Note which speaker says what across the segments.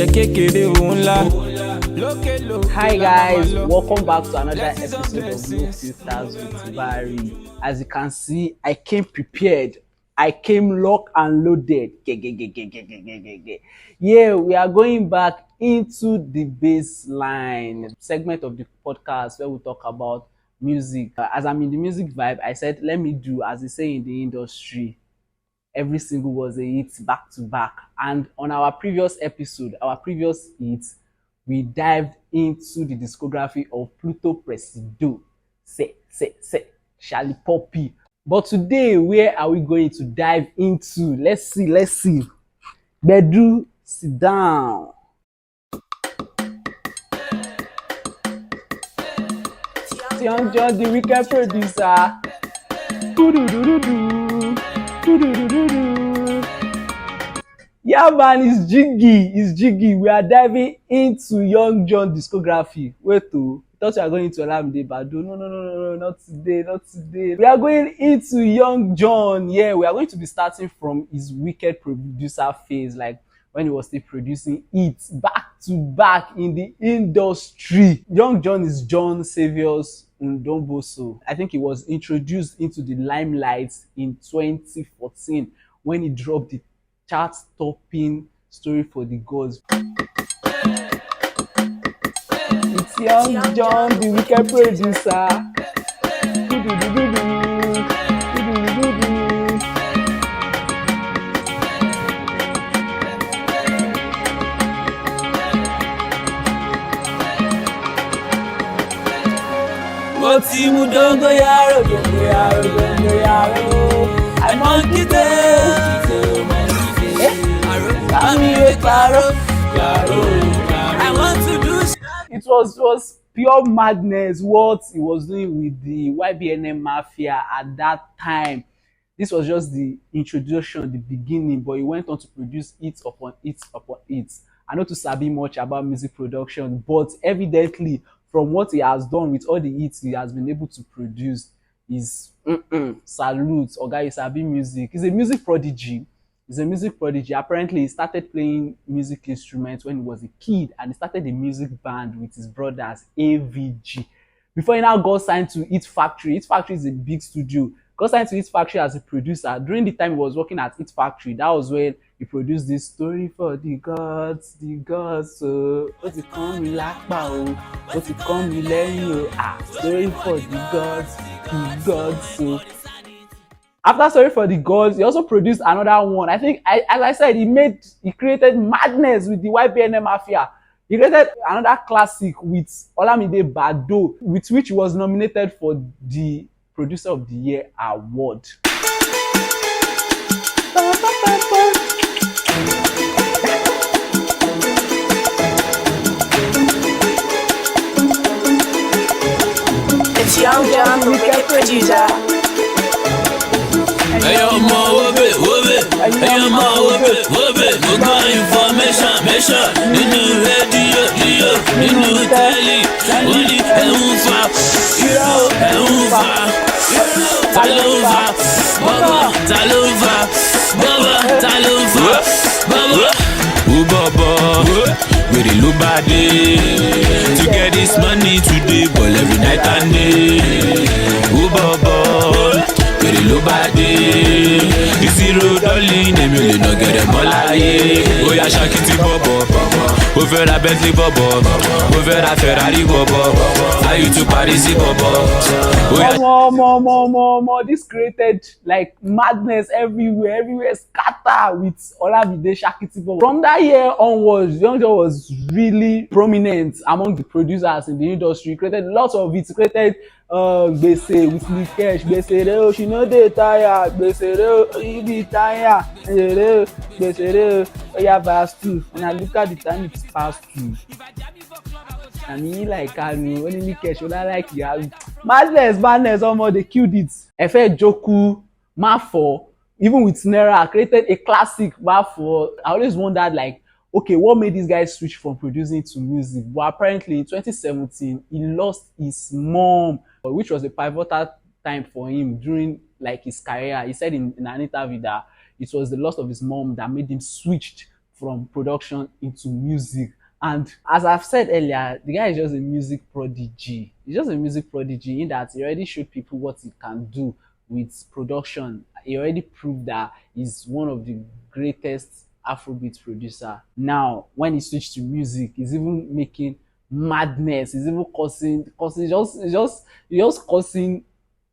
Speaker 1: Hi guys, welcome back to another episode of No Filters with Barry. As you can see, I came prepared. I came locked and loaded. Yeah, we are going back into the baseline segment of the podcast where we talk about music. As I'm in the music vibe, I said, let me do, as they say in the industry, every single was a hit back to back. And on our previous episode, our previous hit, we dived into the discography of Pluto Presido, Charlie Poppy. But today, where are we going to dive into? Let's see. Bedru, sit down. Young Jonn, the wicked producer. Yeah, man, it's Jiggy. We are diving into Young Jonn discography. Wait, I thought you are going into Olamide Bado. No, not today. We are going into Young Jonn. Yeah, we are going to be starting from his wicked producer phase, like when he was still producing hits back to back in the industry. Young Jonn is John Saviour's Ndomboso. I think he was introduced into the limelight in 2014 when he dropped the chart-topping Story for the Gods. It's Young Jonn, the wicked producer. Oti mudongo yaro, I monkey tail. I want to do. It was pure madness what he was doing with the YBNM Mafia at that time. This was just the introduction, the beginning, but he went on to produce hits upon hits upon hits. I know to sabi much about music production, but evidently from what he has done with all the hits he has been able to produce is salute. Oga, you sabi music. He's a music prodigy. Apparently, he started playing music instruments when he was a kid, and he started a music band with his brothers, AVG. Before he now got signed to Hit Factory. Hit Factory is a big studio. Got signed to Hit Factory as a producer. During the time he was working at Hit Factory, that was when he produced this Story for the Gods, so what it come me lakpa o, what it come me lẹ́yìn o, Story for the Gods, so. After Story for the Gods, he also produced another one. I think, as I said, he created madness with the YBNM Mafia. He created another classic with Olamide Bado, with which he was nominated for the Producer of the Year award.
Speaker 2: It's Young Jonn, wicked producer.
Speaker 3: Hey yo, ma, wobe. Hey yo, ma, wobe. Mo gbọ́ information. Nínú rédíò, nínú tẹ́lì. Wọ́n ní ẹ̀ ń fa. Ta ló ń fa? Bọ́bọ̀. Ó bọ̀bọ̀. Wèrè ló bá dé. To get this money today, ball every night and day. Ó bọ̀bọ̀. Wèrè ló bá dé. Ìṣirò dọ́lì èmi ò lè nà gẹ̀rẹ̀ mọ́ láyé. Ó yá ṣakítí bọ̀bọ̀. Ó fẹ́ ra Bentley bọ̀bọ̀. Ó fẹ́ ra Ferrari bọ̀bọ̀. Ayé tún parí sí bọ̀bọ̀.
Speaker 1: More. This created like madness everywhere scatter with Olamide Shakiti Bobo. From that year onwards, Young Jonn was really prominent among the producers in the industry. He created lots of it. He created Gbese with Nikesh, Gbese re o, she no dey tire, Gbese re o, you dey tire, Gbese re o, oya verse 2. When I look at the time, it's past 2. I mean, like, only Nikesh, like, yeah. Madness, almost they killed it. Efe Joku, Mafo, even with Nera, created a classic Mafo. I always wondered, like, okay, what made this guy switch from producing to music? But apparently in 2017, he lost his mom, which was a pivotal time for him during like his career. He said in an interview that it was the loss of his mom that made him switch from production into music. And as I've said earlier, the guy is just a music prodigy. He's just a music prodigy in that he already showed people what he can do with production. He already proved that he's one of the greatest Afrobeat producer. Now, when he switched to music, he's even making madness. He's even causing just causing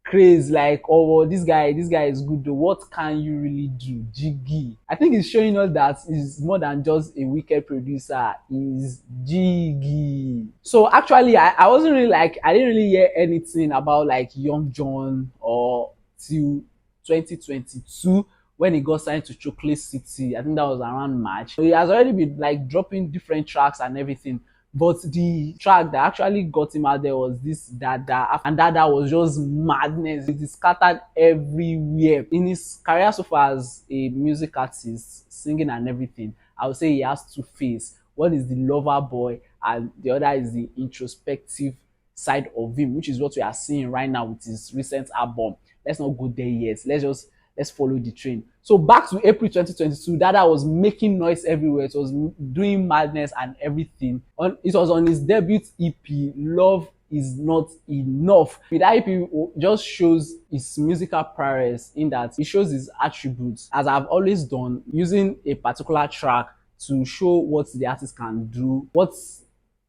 Speaker 1: craze, like, oh, this guy is good though. What can you really do? Jiggy. I think it's showing us that he's more than just a wicked producer. He's Jiggy. So actually I wasn't really like, I didn't really hear anything about like Young Jonn or till 2022 when he got signed to Chocolate City. I think that was around March. So he has already been like dropping different tracks and everything. But the track that actually got him out there was this Dada, and Dada was just madness. It is scattered everywhere. In his career so far as a music artist, singing and everything, I would say he has two faces. One is the lover boy, and the other is the introspective side of him, which is what we are seeing right now with his recent album. Let's not go there yet. Let's follow the train. So back to April 2022, Dada was making noise everywhere. It was doing madness and everything. It was on his debut EP, Love Is Not Enough. With that EP just shows his musical prowess in that it shows his attributes, as I've always done, using a particular track to show what the artist can do, what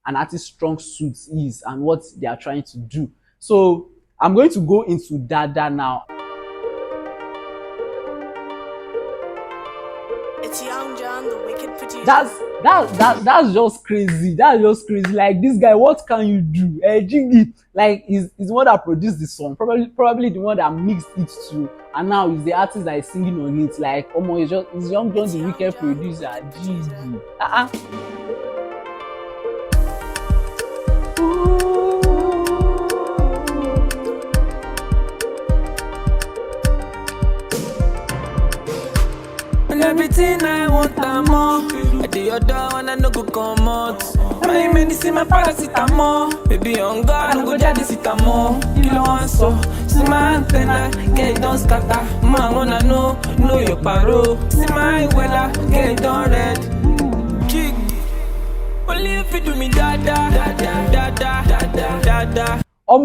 Speaker 1: an artist's strong suit is, and what they are trying to do. So I'm going to go into Dada now.
Speaker 2: It's Young Jonn, the wicked producer.
Speaker 1: That's just crazy. That's just crazy. Like, this guy, what can you do? Jiggy, like, he's the one that produced the song, probably the one that mixed it too, and now he's the artist that is singing on it. Like, oh my, it's Young Jonn, the wicked producer. Jiggy.
Speaker 4: Everything I want, I'm more. I do your door and I no go come out. My medicine, my paracetamol. Baby, on God, no go jadi sitamol. Kilo answer, see my antenna, get it done scatter. Man, wanna know your paro. See my wella, get it done red. Jig, only if you do me dada, dada, dada, dada.
Speaker 1: From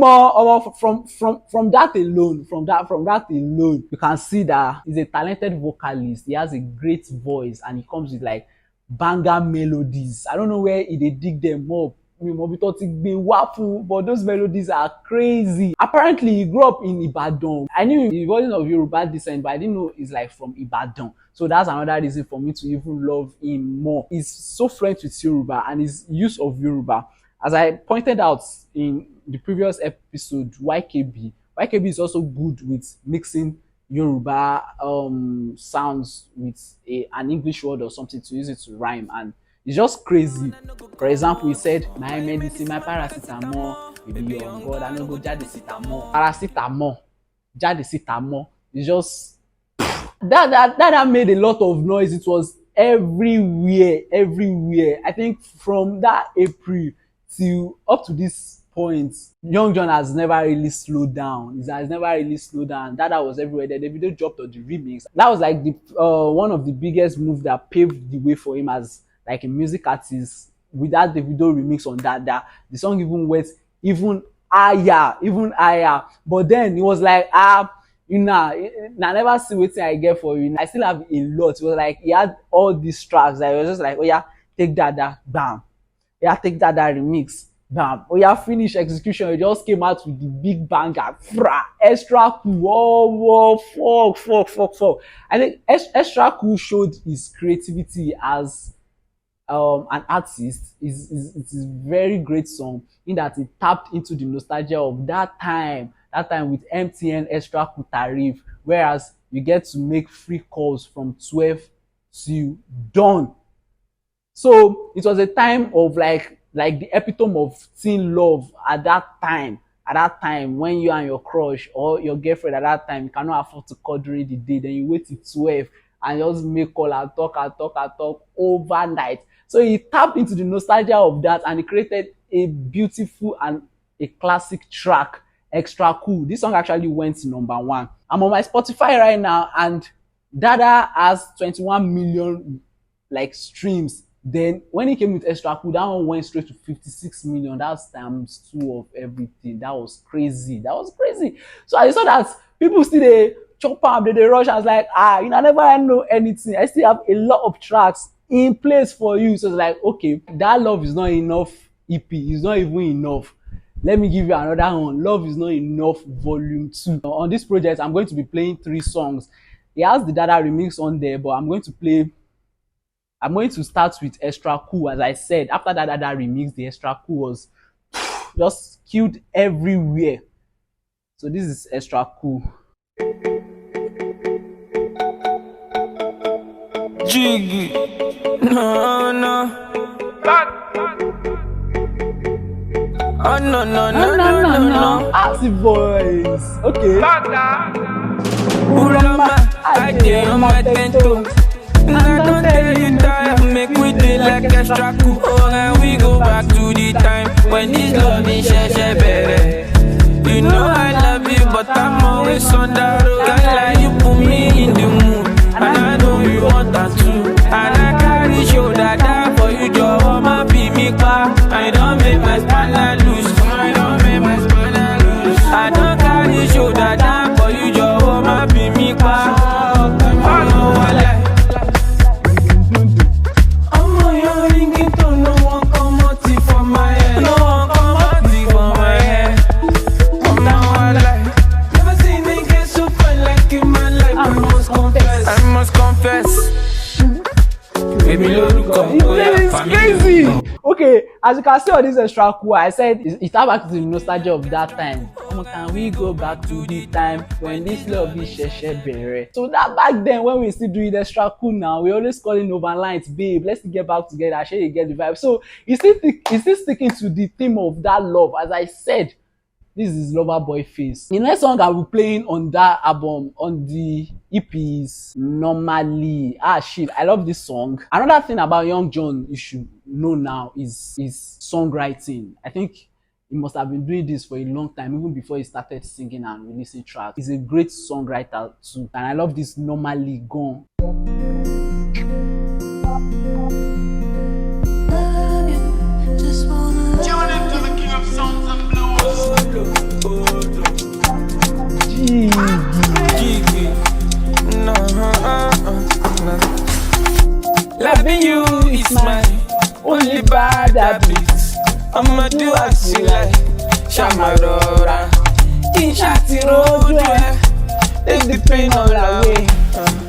Speaker 1: that alone, you can see that he's a talented vocalist. He has a great voice, and he comes with like banger melodies. I don't know where they dig them up, but those melodies are crazy. Apparently, he grew up in Ibadan. I knew he wasn't of Yoruba descent, but I didn't know he's like from Ibadan. So that's another reason for me to even love him more. He's so fluent with Yoruba, and his use of Yoruba, as I pointed out in the previous episode, YKB is also good with mixing Yoruba sounds with an English word or something to use it to rhyme, and it's just crazy. For example, he said, "My medicine, my paracetamol, baby, on God, I no go jadi sitamol, paracetamol, jadi sitamol." It's just that made a lot of noise. It was everywhere. I think from that April till up to this point, Young Jonn has never really slowed down. It has never really slowed down. Dada was everywhere. The video dropped on the remix. That was like the one of the biggest moves that paved the way for him as like a music artist. Without the video remix on Dada, the song even went even higher. But then it was like, I never see what I get for you. I still have a lot. It was like he had all these tracks that was just like, oh yeah, take Dada, bam. Yeah, take Dada remix. Bam. Oh yeah, finish execution. It just came out with the big banger. Xtra cool. Fuck. I think Xtra cool showed his creativity as an artist. It's a very great song in that it tapped into the nostalgia of that time with MTN Xtra cool tariff, whereas you get to make free calls from 12 to dawn. So it was a time of like the epitome of teen love at that time when you and your crush or your girlfriend at that time, you cannot afford to call during the day, then you wait till 12 and just make call and talk overnight. So he tapped into the nostalgia of that, and he created a beautiful and a classic track, Xtra Cool. This song actually went to #1. I'm on my Spotify right now, and Dada has 21 million like streams. Then when he came with Xtra Cool, that one went straight to 56 million. That's times 2 of everything. That was crazy. That was crazy. So I saw that people still they chop up, they rush. I was like, you know, I never know anything. I still have a lot of tracks in place for you. So it's like, okay, that Love Is Not Enough EP is not even enough. Let me give you another one. Love Is Not Enough Volume 2. On this project, I'm going to be playing 3 songs. It has the Dada remix on there, but I'm going to start with Xtra Cool. As I said, after that Dada remix, the Xtra Cool was just killed everywhere. So this is Xtra Cool.
Speaker 4: Jiggy, no, no. Oh no no no no no no.
Speaker 1: Ask voice. Okay.
Speaker 4: Ulama, I did on my bento. I don't tell you time, make we do like Xtra Cool. Oh, and we go back to the time when this love is better. You know I love you, but I'm always on the road. Girl, like you put me in the mood, and I know you want that too. And I carry show that for you, Joe. My be me car. I don't make my spine loose. I don't make my spine loose. I don't carry show that for you, Joe. My be me car. I know I like.
Speaker 1: It's crazy. Okay, as you can see on this Xtra Cool, I said it's back to the nostalgia of that time. Can we go back to the time when this love is better? So that back then, when we still doing Xtra Cool now, we always calling overnight, babe, let's get back together. Sure, you get the vibe. So it's still sticking to the theme of that love. As I said, this is Lover Boy Face. The next song I'll be playing on that album, on the EP is Normally. Shit, I love this song. Another thing about Young Jonn you should know now is songwriting. I think he must have been doing this for a long time, even before he started singing and releasing tracks. He's a great songwriter too. And I love this Normally Gone.
Speaker 4: Jiggy, no, loving you is my only bad habit. I'ma do as you like, Shamadora. In Shati Road, take the pain all away.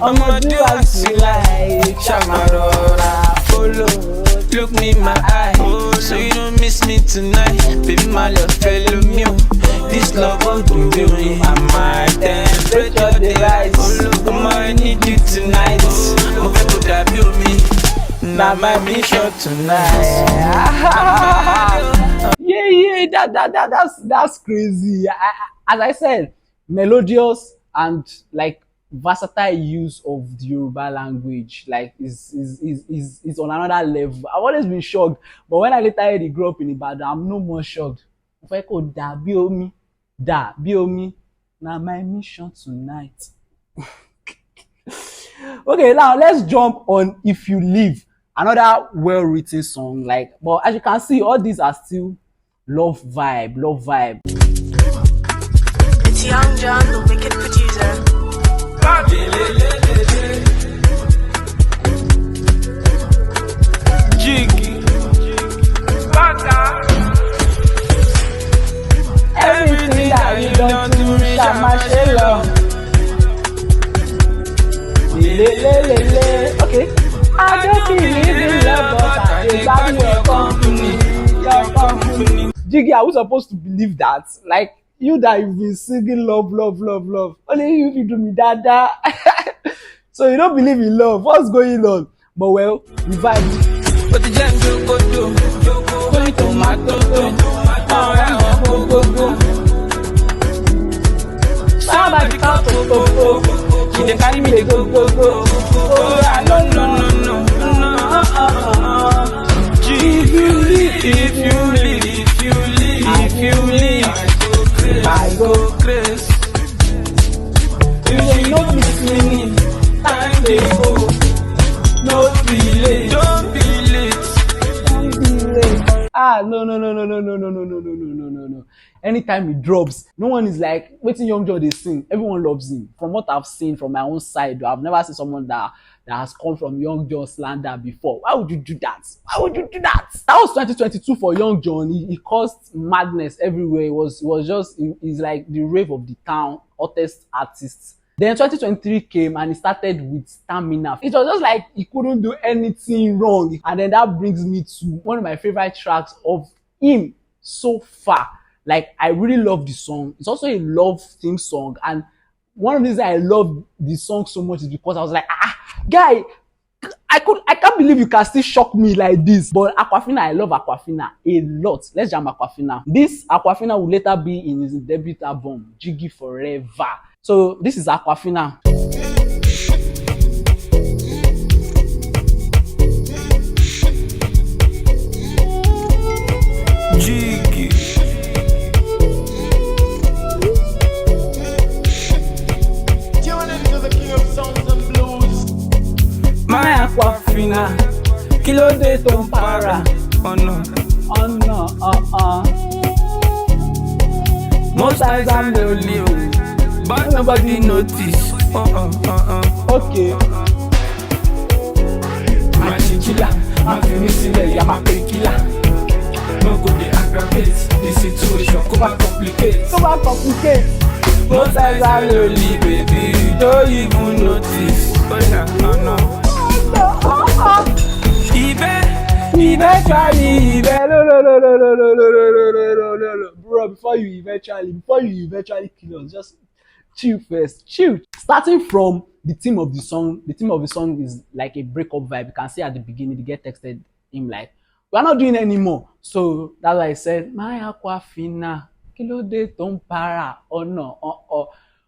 Speaker 4: I'ma do as you like, Shamadora. Follow, look me in my eye, so you don't miss me tonight. Baby, my love fellow me. This love won't do me. I might temperature the rise. I need you tonight. Now my mission tonight.
Speaker 1: Yeah, that's crazy. As I said, melodious and like versatile use of the Yoruba language, like is on another level. I've always been shocked, but when I later heard he grew up in Ibadan, I'm no more shocked. If I could be on me, now my mission tonight. Okay, now let's jump on If You Leave, another well-written song. Like, but as you can see, all these are still love vibe.
Speaker 2: It's Young Jonn, the wicked producer.
Speaker 4: Jiggy, everything that you done to me, Shamashelo.
Speaker 1: Okay. I don't believe in love, but I value your company. Jiggy, are we supposed to believe that? Like, you that you've been singing love. Only you do me Dada. So you don't believe in love. What's going on? But well, we vibe.
Speaker 4: But the jungle go do tomato go. Somebody come to she dey carry me dey go. Oh, no. If you leave, I go crazy. You dey know me swinging, time dey go, no delay.
Speaker 1: No, no, no, no, no, no, no, no, no, no, no, no, no, no. Anytime he drops, no one is like, waiting Young Jonn they sing. Everyone loves him. From what I've seen from my own side, I've never seen someone that has come from Young Jonn slander before. Why would you do that? Why would you do that? That was 2022 for Young Jonn. He caused madness everywhere. He's like the rave of the town, hottest artist. Then 2023 came and he started with Stamina. It was just like he couldn't do anything wrong. And then that brings me to one of my favorite tracks of him so far. Like, I really love the song. It's also a love theme song. And one of the reasons I love the song so much is because I was like, guy, I can't believe you can still shock me like this. But Aquafina, I love Aquafina a lot. Let's jam Aquafina. This Aquafina will later be in his debut album, Jiggy Forever. So this is Aquafina.
Speaker 4: Jiggy.
Speaker 5: Tune into the king of songs and blues.
Speaker 4: My Aquafina, kilo de ton para. Oh no,
Speaker 1: Oh no,
Speaker 4: most times I'm lonely, but nobody notice.
Speaker 1: Okay.
Speaker 4: My chinchilla, my finisile, ya my painkiller. No go dey aggravate the situation, come back complicate.
Speaker 1: So much complicated.
Speaker 4: Most times I'm lonely, baby, you don't even notice. Oh no.
Speaker 1: Eventually, no. Bro, before you eventually kill us, just chill first. Chill. Starting from the theme of the song is like a breakup vibe. You can see at the beginning, the girl texted him like, "We are not doing it anymore." So that's why I said, "My Aquafina, kilo de ton para." Oh no,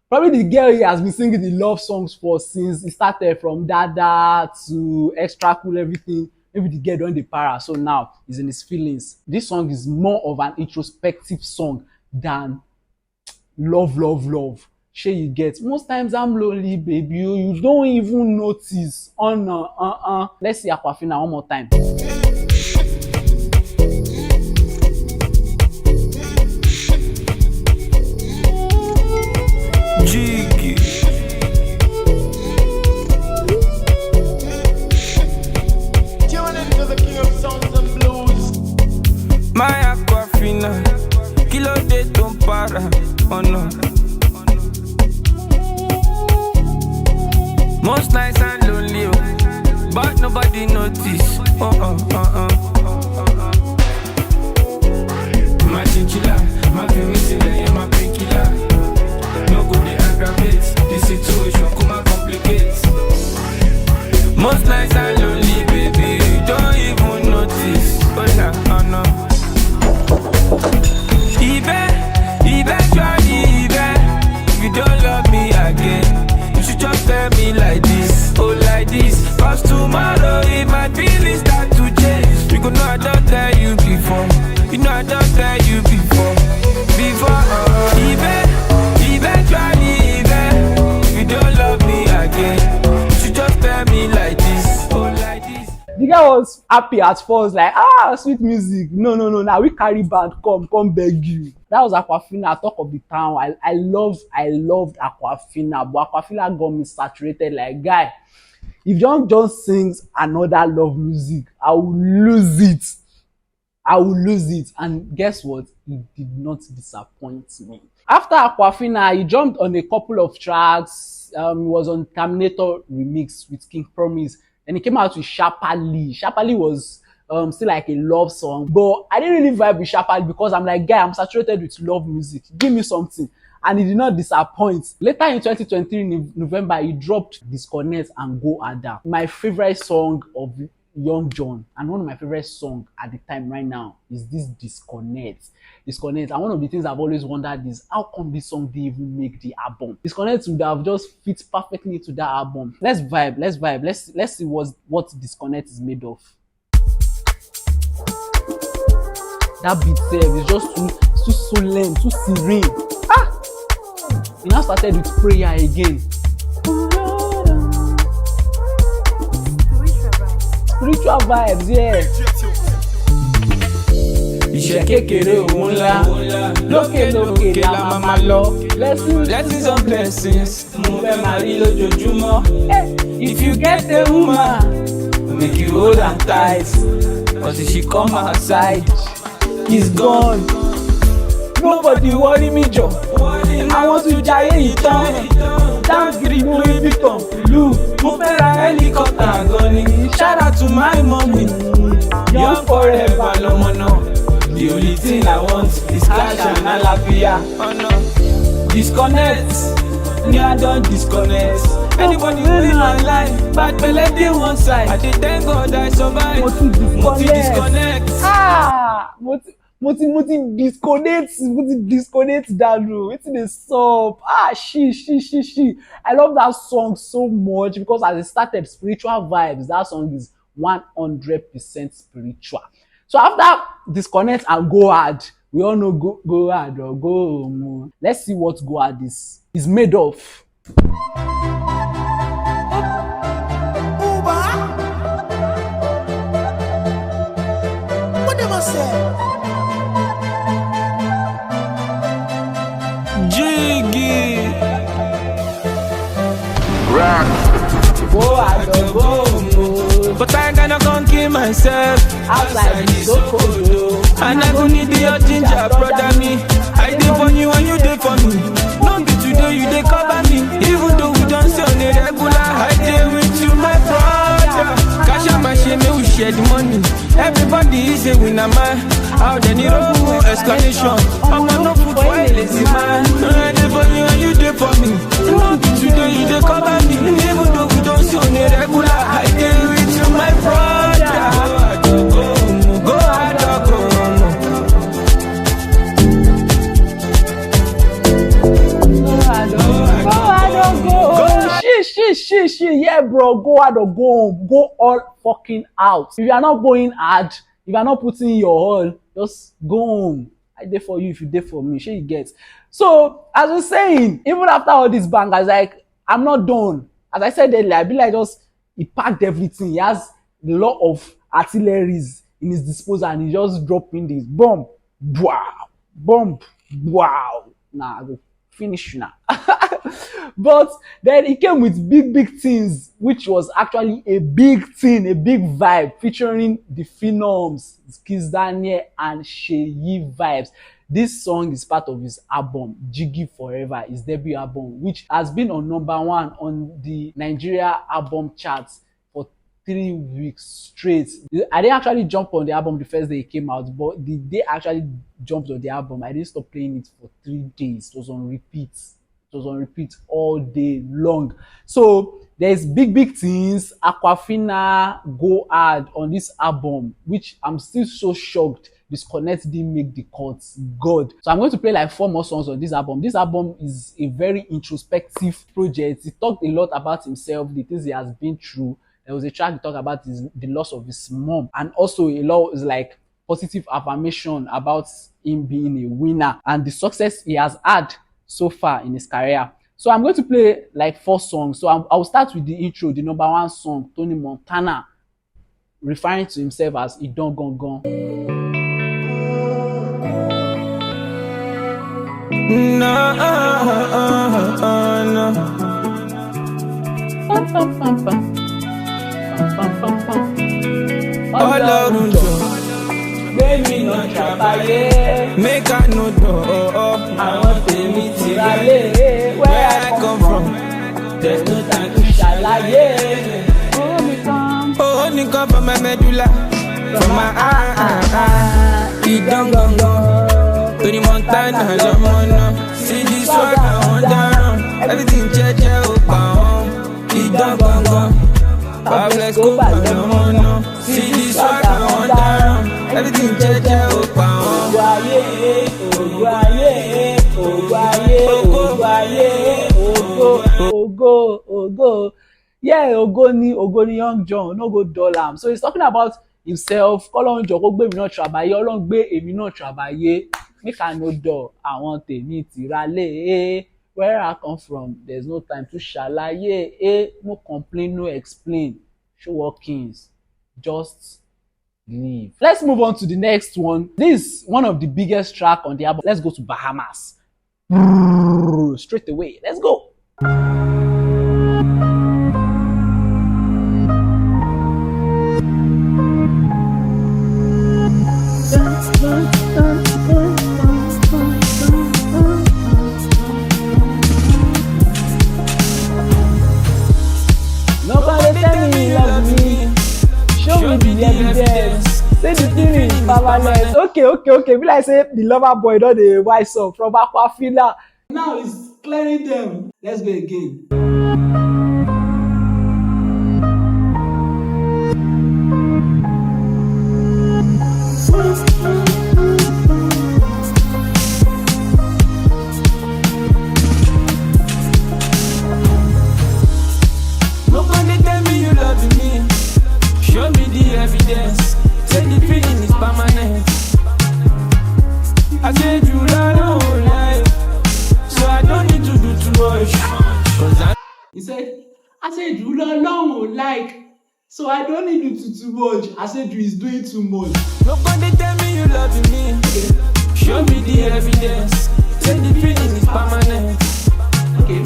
Speaker 1: Probably the girl he has been singing the love songs for since it started, from Dada to Xtra cool, everything. Maybe the girl don't dey para, so now he's in his feelings. This song is more of an introspective song than love. Shey you get? Most times I'm lonely, baby. You don't even notice. Oh no, Let's see Aquafina one more time.
Speaker 4: Jiggy.
Speaker 5: Tune into the king of songs and blues.
Speaker 4: My Aquafina, kilo de ton para. Oh no. Most nights I'm lonely, but nobody notice. My chinchilla, my finisile, ya my painkiller. No go dey aggravate the situation, come and complicate. Most nights I'm lonely, baby, you don't even notice. Oh no. Eventually, if you don't love me again, you should just tell me like this, like this. Cause tomorrow if my feelings start to change, you go know I don't tell you before. You know I don't tell you before. Eventually, if you don't love me again, you should just tell me like this, like this.
Speaker 1: The guy was happy at first, like, sweet music. No. Now we carry band, come beg you. That was Aquafina, talk of the town. I loved Aquafina, but Aquafina got me saturated. Like, guy, if Young Jonn sings another love music, I will lose it. And guess what? He did not disappoint me. After Aquafina, he jumped on a couple of tracks. He was on Terminator remix with King Promise. And he came out with Sharply. Sharply was still like a love song. But I didn't really vibe with Sharply because I'm like, guy, I'm saturated with love music. Give me something. And he did not disappoint. Later in 2023, November, he dropped Disconnect and Go Hard. My favorite song of Young Jonn, and one of my favorite songs at the time right now is this Disconnect. And one of the things I've always wondered is, how come this song didn't even make the album? Disconnect would have just fit perfectly into that album. Let's vibe. Let's see what Disconnect is made of. That beat there is just too solemn, too serene. He now started with prayer again. Spiritual vibes, yeah. iṣẹ́ kékeré òun ńlá lókè lókè la máa máa lọ
Speaker 4: Blessings on blessings.
Speaker 1: mo fẹ́ máa rí lójoojúmọ́. If you get a woman make you hold am tight cause if she come outside he's gone. Nobody worry me jọ I want to jayé yìí tán down green Louis Vuitton ìlú mo fẹ́ ra helicopter gan ni. Shout out to my mommy young forever lọmọ náà. The only thing I want is cash and àlàáfíà. Disconnect ni I don disconnect.
Speaker 4: Anybody who in my life, bad belle dey one side. I dey thank God I survive.
Speaker 1: Mo ti
Speaker 4: Disconnect.
Speaker 1: Mo ti disconnect dànù. Wetin dey sup? She. I love that song so much because as it started spiritual vibes, that song is 100% spiritual. So after disconnect and go hard, we all know go hard or go home. Let's see what go hard is made of.
Speaker 5: What them I say?
Speaker 4: Jiggy.
Speaker 1: Go hard or go home.
Speaker 4: But I gonna come kill myself
Speaker 1: Outside is so cold.
Speaker 4: and I go need your ginger, brother me. I dey for you and you dey for me. No be today you dey cover me. Even though we don't see on a regular, I dey with you, my brother. Cash out my shame, we share the money. Everybody is a winner, man. Out there, need no explanation. I'm no food for a lazy man. I dey for you and you dey for me. No be today you dey cover me. Even though we don't see on a regular, I dey with you, my brother. Go hard or go home.
Speaker 1: She. Yeah, bro, go hard or go home. Go all fucking out. If you are not going hard, if you are not putting your all, just go home. I dey for you if you dey for me. Sure you get. So, as I was saying, even after all this bang, I was like, I'm not done. As I said earlier, I be like he packed everything. He has a lot of artilleries in his disposal and he just dropping this bomb. Wow. Nah, I go finish now. But then he came with big things, which was actually a big thing, a big vibe featuring the Phenoms, Kiss Daniel and Sheyi vibes. This song is part of his album Jiggy Forever, his debut album, which has been on #1 on the Nigeria album charts for 3 weeks straight. I didn't actually jump on the album the first day it came out, but the day I actually jumped on the album, I didn't stop playing it for 3 days. It was on repeat. It was on repeat all day long. So there's big things. Aquafina go hard on this album, which I'm still so shocked Disconnect didn't make the cuts. God. So I'm going to play like 4 more songs on this album. This album is a very introspective project. He talked a lot about himself, the things he has been through. There was a track he talked about the loss of his mom, and also a lot is like positive affirmation about him being a winner and the success he has had so far in his career. So I'm going to play like 4 songs. So I'll start with the intro, the #1 song, Tony Montana, referring to himself as Idon Gongon.
Speaker 4: No. Ọlọ́run jọ, gbé mi lọ ṣàbáyé. Make I know àwọn tèmi ti ráyè. Where I come from, there's no time to ṣàlàyé. Ó nìkan from my medulla, from my Idon Gongon. Tony Montana lọmọ náà. See this swagger on down. Everything jẹ́jẹ́ ó pa wọ́n. Idon Gongon. Let's go back lọmọ náà. See this swagger on down. Everything jẹ́jẹ́ ó pa wọ́n.
Speaker 1: Ògo. Yeah, ògo ni Young Jonn, no go dull am. So he's talking about himself. Kọ́lọ́run jọ kó gbé èmi náà ṣàbáyé, Ọlọ́run gbé èmi náà ṣàbáyé. Make I no dull, àwọn tèmi ti rálé. Where I come from, there's no time to ṣàlàyé. No complain, no explain. Show workings, just Leave. Let's move on to the next one. This is one of the biggest track on the album. Let's go to Bahamas. Straight away. Let's go. Nobody tell me you love me. Show me the evidence. Say the feeling is permanent. Okay. Be like say the lover boy don dey wise up from Aquafina. Now it's clearing them. Let's go again.
Speaker 4: Nobody tell me you love me. Show me the evidence. Say the feeling is permanent. I said you love the whole life, so I don't need to do too much.
Speaker 1: He said, I said you long like, so I don't need you to too much. I said you is doing too much.
Speaker 4: Nobody tell me you love me. Show me the evidence. Say the feeling is permanent.
Speaker 1: Okay.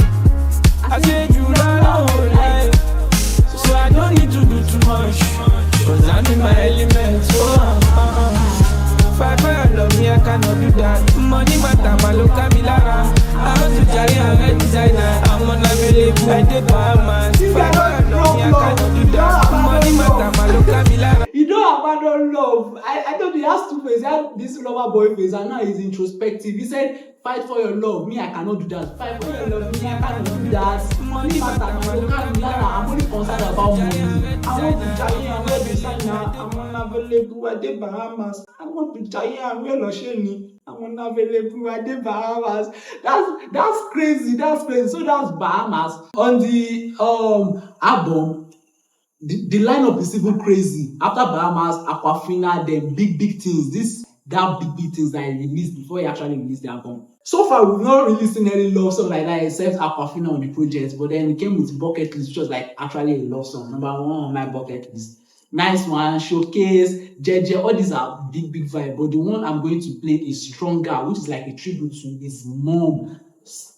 Speaker 4: I said you love the whole life, so I don't need to do too much. Cause I'm in my element. Fight for your love, me I cannot do that. Money matter, my look at me lara. I want to carry a red designer. I'm unavailable, I did Bahamas. Fight for your love, me I cannot do that. Money matter, my look at me lara.
Speaker 1: You don't abandon love. I thought he has two faces. He had this lover boy face, and now he's introspective. He said, fight for your love, me I cannot do that. Fight for your love, me I cannot do that. Money matter, my look at me lara. I'm only concerned about money. I want to carry a red designer. I'm unavailable, I did Bahamas. I want to carry a red Osheni. I'm unavailable, I did Bahamas. That's crazy. That's crazy. So that's Bahamas. On the album, the lineup is even crazy. After Bahamas, Aquafina, then big things. That big things that he released before he actually released the album. So far, we've not released any love song like that except Aquafina on the project. But then it came with Bucket List, which was like actually a love song. Number 1 on my bucket list. Nice one, Showcase, Jeje, all these are big vibe. But the one I'm going to play is Stronger, which is like a tribute to his mom,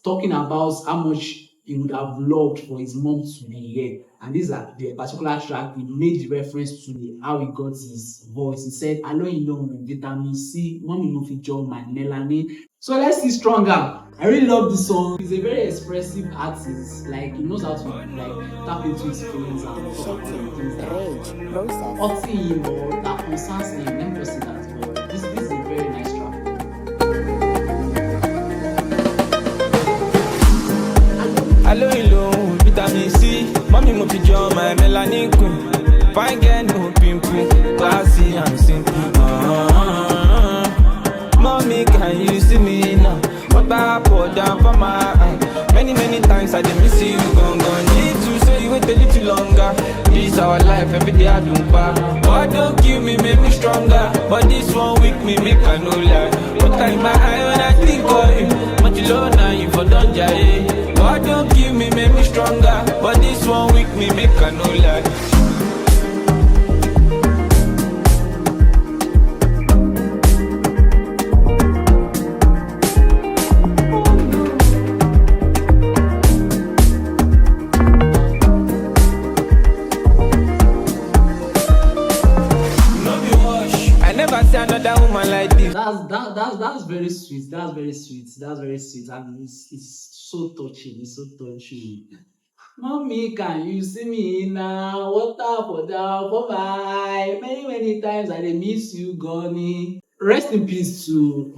Speaker 1: talking about how much he would have loved for his mom to be here. And this is the particular track. He made the reference to how he got his voice. He said, I know you know vitamin C, mommy no fit join my melanin. So let's see Stronger. I really love this song. He's a very expressive artist. Like he knows how to like tap into his feelings and talk about things that hurting him or that concerns him. Let me just say that. But this is a very nice track.
Speaker 4: Hello, vitamin C. Mommy mo fi join my melanin queen. Fine girl, no pimple. Classy and simple. Mommy, can you see me now? What I pour down for my eye. Many times I did miss you. Gone. Need to say you wait a little longer. This our life, every day I do back. What don't kill me, make me stronger. But this one weak me, make I no lie. What time my eye when I think of you? Much low now, you for don't jay. What don't kill me, make me stronger. But this one weak me, make I no lie. Another woman like this.
Speaker 1: That's very sweet. That's very sweet. And it's so touching. It's so touching. Mommy, can you see me now? Water for down for my many times I miss you, Goni. Rest in peace to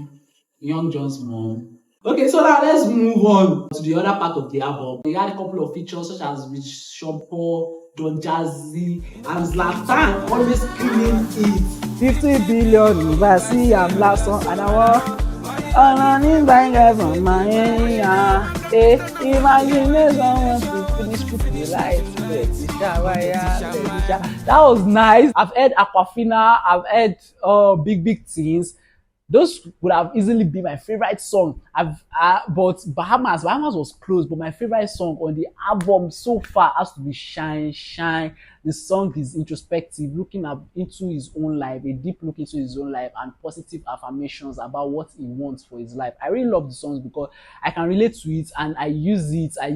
Speaker 1: Young Jonn's mom. Okay, so now let's move on to the other part of the album. We had a couple of features such as with Sean Paul, Don Jazzy, and Zlatan always killing it. 50 billion if I see I'm last song and I want running bangers on my area. Imagination wants to finish people life. That was nice. I've heard Aquafina, I've heard big things. Those would have easily been my favorite song. But Bahamas was close. But my favorite song on the album so far has to be Shine Shine. The song is introspective, looking up into his own life, a deep look into his own life, and positive affirmations about what he wants for his life. I really love the songs because I can relate to it and I use it. I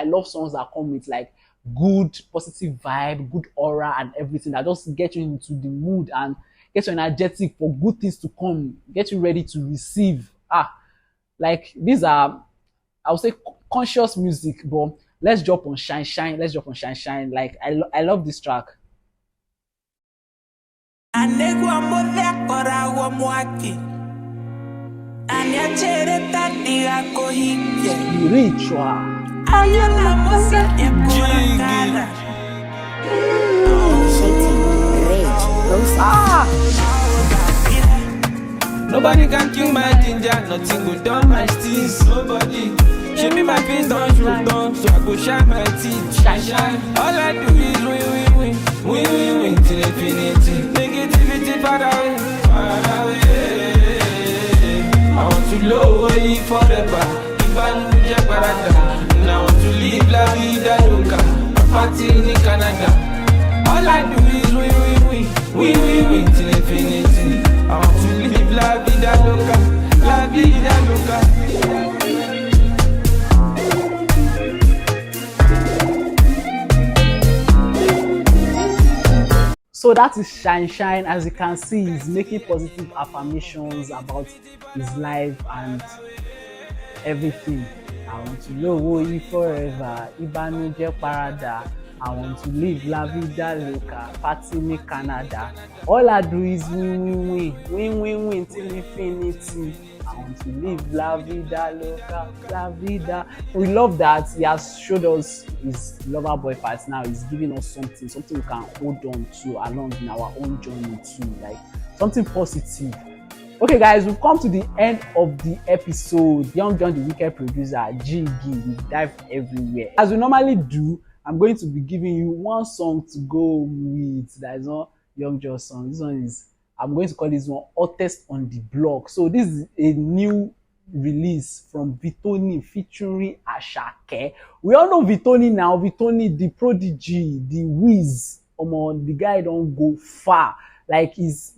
Speaker 1: love songs that come with like good positive vibe, good aura, and everything that just get you into the mood and get you energetic for good things to come, get you ready to receive. Like these are, I would say, conscious music. But let's jump on Shine Shine. Like I love this track. Spiritual.
Speaker 4: Nobody can kill my ginger, nothing will done my steez. Nobody. Show me my face don't shoot down, so I go shine my teeth. Shine. All I do is win till infinity. Negativity far away. I want to lower it forever. If I lose your parada, and I want to live la vida loca. A party in Canada. All I do is win till infinity. I want to live la vida loca, la vida loca.
Speaker 1: So that is Shine Shine. As you can see, he's making positive affirmations about his life and everything. I want to know you forever. Ibanuje Parada. I want to live la vida loca, party me Canada. All I do is win till infinity. I want to live la vida loca, la vida. We love that he has showed us his lover boy part now. He's giving us something we can hold on to along in our own journey too, like something positive. Okay guys, we've come to the end of the episode. Young Jonn, the wicked producer, Jiggy, we dive everywhere. As we normally do, I'm going to be giving you one song to go with. That is not Young Jonn song. This one is, I'm going to call this one Hottest on the Block. So this is a new release from Victony featuring Asake. We all know Victony now. Victony, the prodigy, the whiz. The guy don't go far. Like he's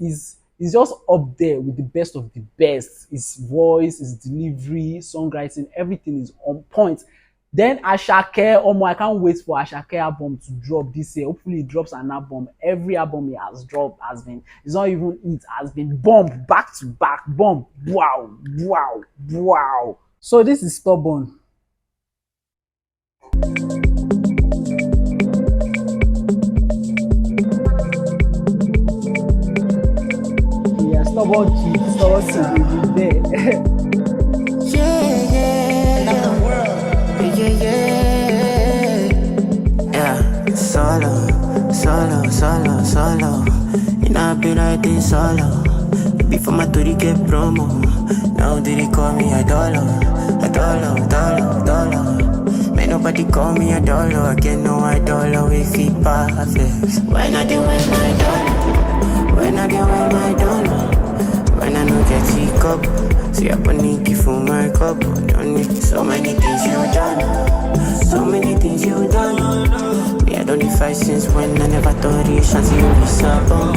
Speaker 1: just up there with the best of the best. His voice, his delivery, songwriting, everything is on point. Then Asake, I can't wait for Asake album to drop this year. Hopefully it drops an album. Every album he has dropped has been, it's not even it, has been bombed back to back. Bomb. Wow. So this is Stubborn. Yeah, Stubborn kid there.
Speaker 6: Solo. You know I be writing solo. Before my tour get promo. Now they call me a dollar. May nobody call me a dollar. I get no $1 with feet perfect. When I do with my dollar. When I don't get sick up. See up on Nicky for my cup. Don't need so many things you done. I don't need fight since when I never thought you should see me stubborn.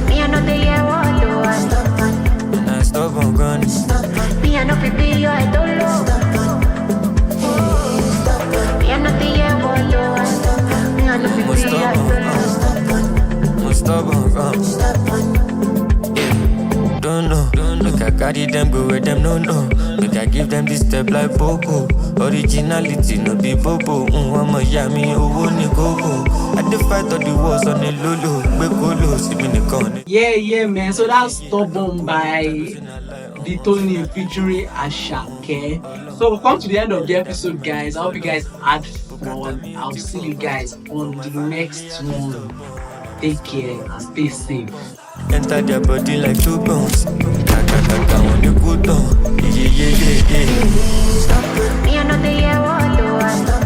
Speaker 6: Me I know the year what do I stop. I stubborn gun. Me I know people you I don't know. Me I know the year what do I stop. Me I know people you I don't know. Stubborn gun. Don't know. Make I carry them, go where them no. Make I give them this step like Popo. Originality no be Bobo. I'ma yami owo ni gogo. I defy all the wars on the lolo. Bekolo, see me the corner.
Speaker 1: Yeah, man. So that's Stubborn by Victony featuring Asake. So we've come to the end of the episode, guys. I hope you guys had fun. I'll see you guys on the next one. Take care and stay safe.
Speaker 6: Enter their body like 2 bones. Kaka on the good down. Yeah. Stop it. Me I know the year what do I stop.